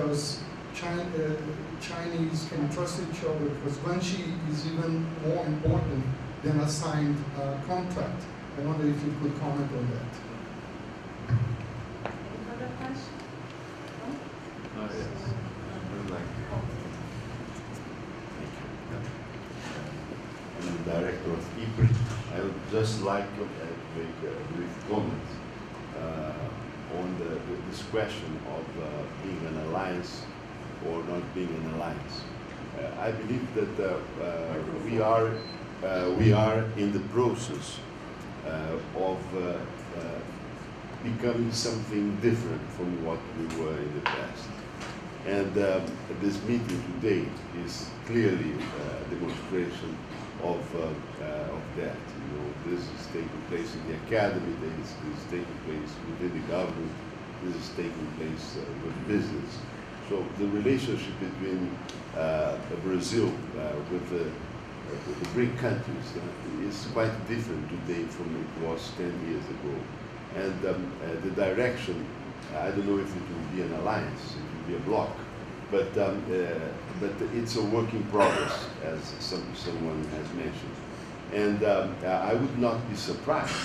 because Chinese can trust each other, because guanxi is even more important than a signed contract. I wonder if you could comment on that. Any other question? No? Yes. I'm the director of IPRI. I would just like to make a brief comment on this question of being an alliance or not being an alliance. I believe that we are in the process of becoming something different from what we were in the past. And this meeting today is clearly a demonstration of that. You know, this is taking place in the academy, this is taking place within the government, this is taking place with business. So the relationship between Brazil with the BRIC countries is quite different today from it was 10 years ago. And the direction, I don't know if it will be an alliance, it will be a bloc, but it's a work in progress, as someone has mentioned. And I would not be surprised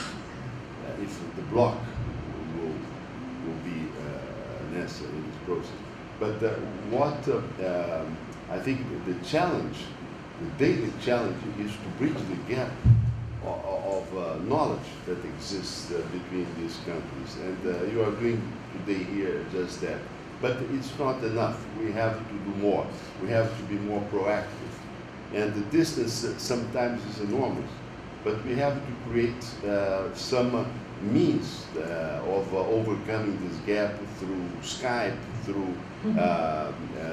if the bloc will be necessary in this process. But what I think the challenge, the daily challenge, is to bridge the gap of knowledge that exists between these countries. And you are doing today here just that. But it's not enough. We have to do more. We have to be more proactive. And the distance sometimes is enormous. But we have to create some means of overcoming this gap through Skype, through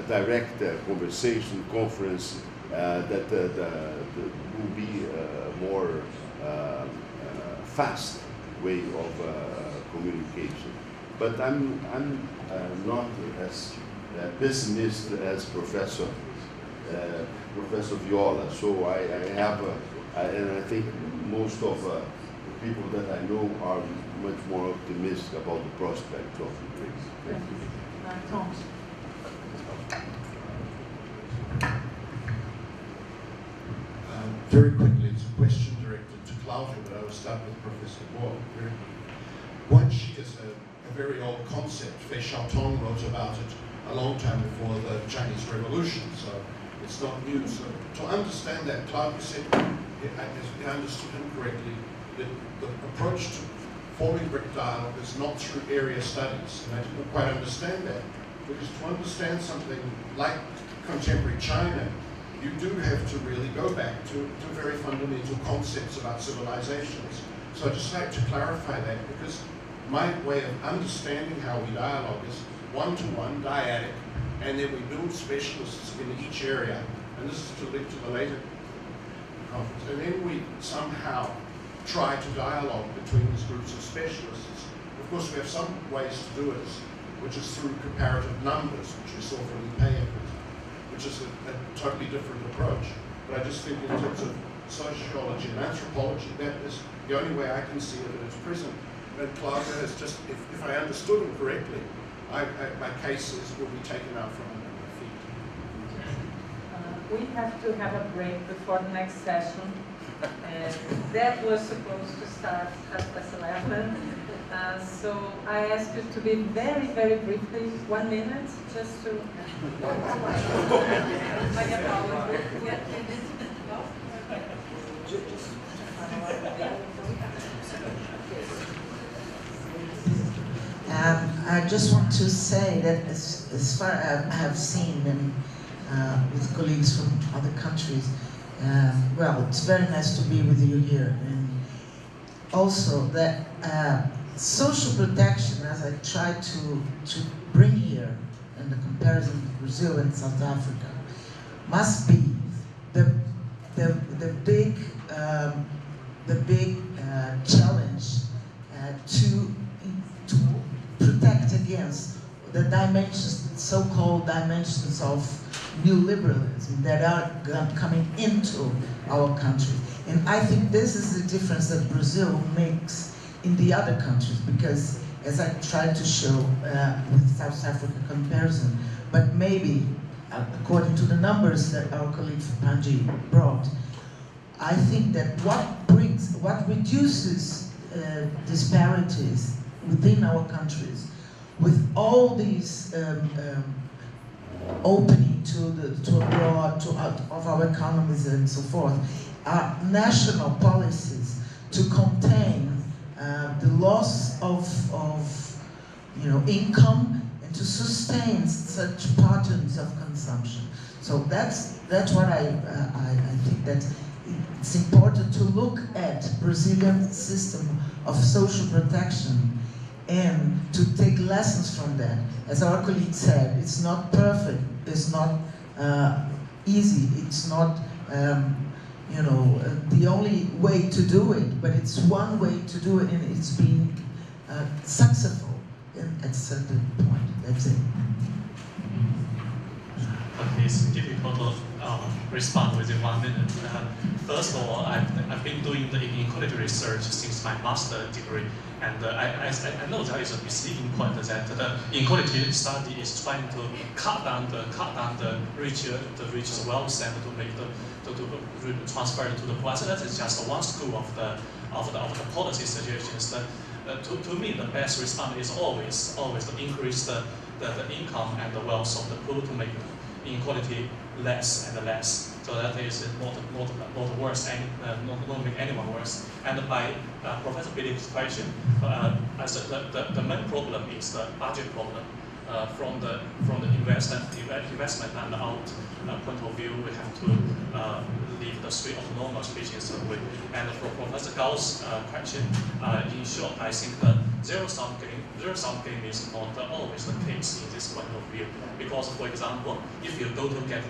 direct conversation, conference, that will be a more fast way of communication. But I'm not as pessimist as Professor Viola. So I have, and I think most of the people that I know are much more optimistic about the prospect of the BRICS. Thank you. Tom. Very quickly, it's a question directed to Claudia, but I will start with Professor Guo. Guanxi is a very old concept. Fei Xiaotong wrote about it a long time before the Chinese Revolution, so it's not new. So to understand that, Claudia said, if I understood him correctly, that the approach to forming BRIC dialogue is not through area studies, and I didn't quite understand that, because to understand something like contemporary China, you do have to really go back to very fundamental concepts about civilizations. So I'd just like to clarify that, because my way of understanding how we dialogue is one-to-one, dyadic, and then we build specialists in each area, and this is to link to the later conference, and then we somehow try to dialogue between these groups of specialists. Of course, we have some ways to do it, which is through comparative numbers, which we saw from the pay which is a totally different approach. But I just think in terms of sociology and anthropology, that is the only way I can see it at its present. And Claudia has just, if I understood him correctly, my cases will be taken out from under my feet. We have to have a break before the next session. That was supposed to start at 11. So I ask you to be very, very briefly, 1 minute, just to... I just want to say that as far as I have seen and with colleagues from other countries, well, it's very nice to be with you here. And also that social protection, as I try to bring here in the comparison with Brazil and South Africa, must be the big challenge to protect against the dimensions, so-called dimensions of neoliberalism that are coming into our country. And I think this is the difference that Brazil makes in the other countries, because as I tried to show with South Africa comparison, but maybe, according to the numbers that our colleague Panji brought, I think that what reduces disparities within our countries, with all these opening to abroad, of our economies and so forth, are national policies to contain the loss of income and to sustain such patterns of consumption. So that's what I think that it's important to look at Brazilian system of social protection and to take lessons from that. As our colleague said, it's not perfect, it's not easy, it's not the only way to do it, but it's one way to do it, and it's been successful at a certain point. That's it. Okay, it's difficult to respond within 1 minute. First of all, I've been doing the inequality research since my master's degree, and I know there is a misleading point that the inequality study is trying to cut down the rich's wealth and to make to transfer it to the poor. So that is just one school of the policy suggestions. To me, the best response is always to increase the income and the wealth of the poor to make inequality less and less. So that is not worse, not make anyone worse. And by Professor Billy's question, I said the main problem is the budget problem. From the investment and out point of view, we have to leave the three autonomous species away. And for Professor Gao's question, in short, I think the zero-sum game is not always the case in this point of view. Because, for example, if you go to get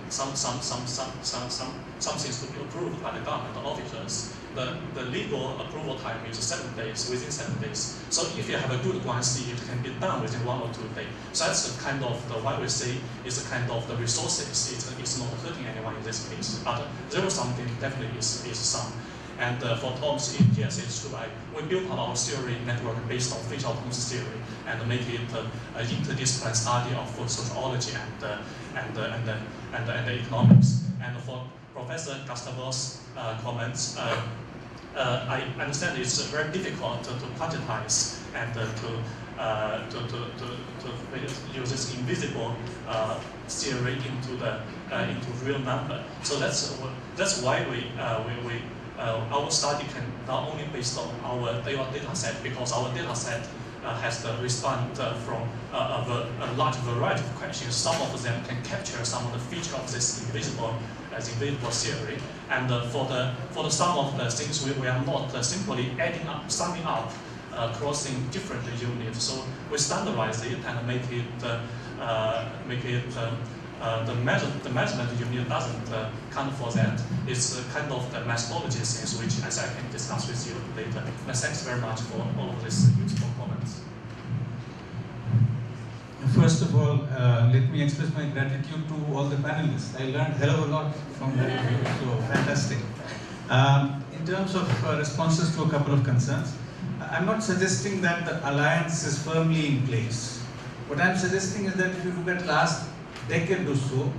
some things to be approved by the government officers, the legal approval time is 7 days, within 7 days. So if you have a good guarantee, it can be done within 1 or 2 days. So that's the kind of why we say is the kind of the resources. It's not hurting anyone in this case. But zero-sum game definitely is some. And for Tom's, yes, it's true. We built our theory network based on Fisher Tom's theory and make it an interdisciplinary study of sociology and economics. And for Professor Gustavus' comments, I understand it's very difficult to quantize and to use this invisible theory into real number. So that's why our study can not only based on our data set, because our data set has the response from a large variety of questions. Some of them can capture some of the features of this invisible theory. And for the sum of the things, we are not simply summing up, crossing different units. So we standardize it and make it the measurement unit doesn't count for that. It's kind of the methodology things which I can discuss with you later. And thanks very much for all of these useful comments. First of all, let me express my gratitude to all the panelists. I learned a hell of a lot from that review, so fantastic. In terms of responses to a couple of concerns, I'm not suggesting that the alliance is firmly in place. What I'm suggesting is that if you look at last decade or so,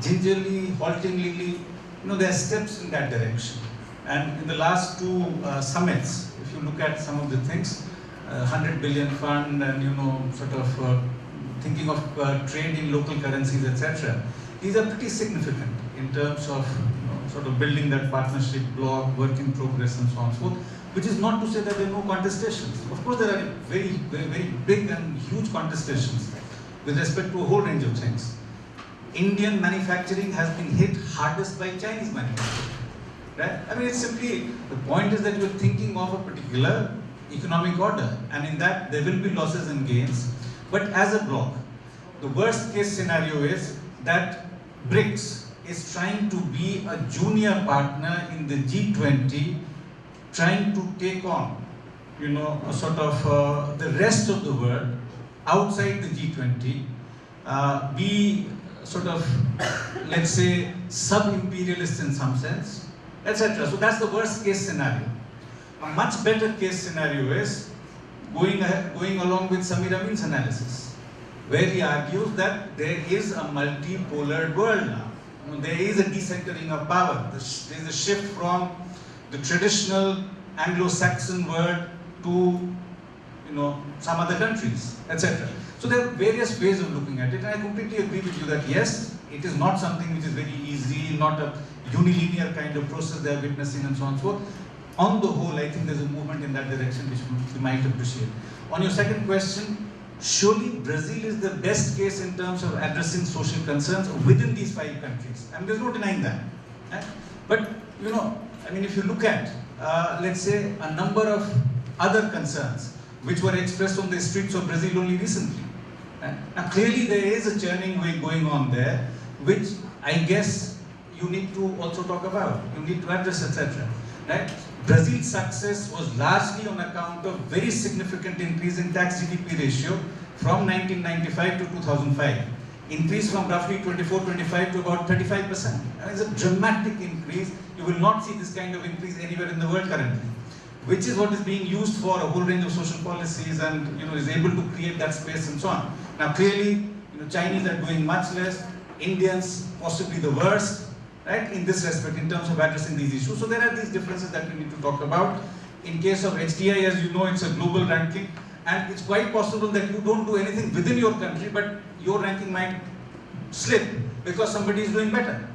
gingerly, haltingly, there are steps in that direction. And in the last two summits, if you look at some of the things, 100 billion fund and sort of thinking of trade in local currencies, etc. These are pretty significant in terms of sort of building that partnership bloc, work in progress, and so on and so forth. Which is not to say that there are no contestations. Of course, there are very, very, very big and huge contestations with respect to a whole range of things. Indian manufacturing has been hit hardest by Chinese manufacturing. Right? I mean, it's simply, the point is that you're thinking of a particular economic order, and in that there will be losses and gains. But as a bloc, the worst case scenario is that BRICS is trying to be a junior partner in the G20, trying to take on, a sort of the rest of the world outside the G20, be sort of, let's say, sub-imperialist in some sense, etc. So that's the worst case scenario. A much better case scenario is going along with Samir Amin's analysis. where he argues that there is a multipolar world now. There is a decentering of power. There is a shift from the traditional Anglo-Saxon world to some other countries, etc. So there are various ways of looking at it, and I completely agree with you that yes, it is not something which is very easy, not a unilinear kind of process they are witnessing and so on and so forth. On the whole, I think there's a movement in that direction which we might appreciate. On your second question, surely Brazil is the best case in terms of addressing social concerns within these 5 countries. I mean, there's no denying that. But, if you look at, let's say, a number of other concerns which were expressed on the streets of Brazil only recently. Now, clearly there is a churning way going on there, which I guess you need to also talk about, you need to address, etc. Right? Brazil's success was largely on account of very significant increase in tax GDP ratio from 1995 to 2005. Increase from roughly 24-25 to about 35%. And it's a dramatic increase. You will not see this kind of increase anywhere in the world currently, which is what is being used for a whole range of social policies and is able to create that space and so on. Now clearly, Chinese are doing much less, Indians possibly the worst, right, in this respect in terms of addressing these issues. So there are these differences that we need to talk about. In case of HDI, as you know, it's a global ranking, and it's quite possible that you don't do anything within your country, but your ranking might slip because somebody is doing better,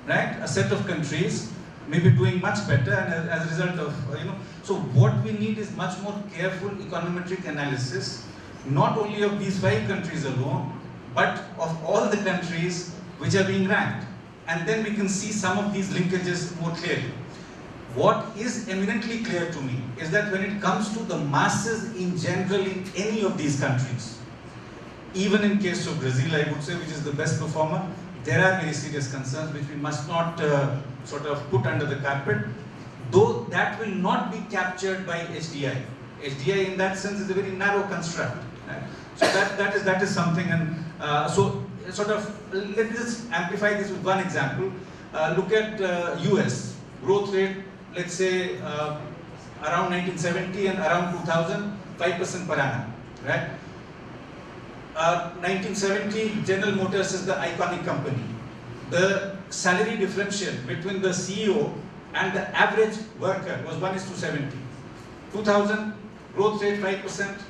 right? A set of countries may be doing much better, and as a result of, so what we need is much more careful econometric analysis, not only of these 5 countries alone, but of all the countries which are being ranked. And then we can see some of these linkages more clearly. What is eminently clear to me is that when it comes to the masses in general in any of these countries, even in case of Brazil, I would say, which is the best performer, there are very serious concerns which we must not sort of put under the carpet, though that will not be captured by HDI. HDI in that sense is a very narrow construct. Right? So that is something, and so sort of, let me just amplify this with one example. Look at US, growth rate, let's say around 1970 and around 2000, 5% per annum, right? 1970, General Motors is the iconic company. The salary differential between the CEO and the average worker was 1:70. 2000, growth rate 5%,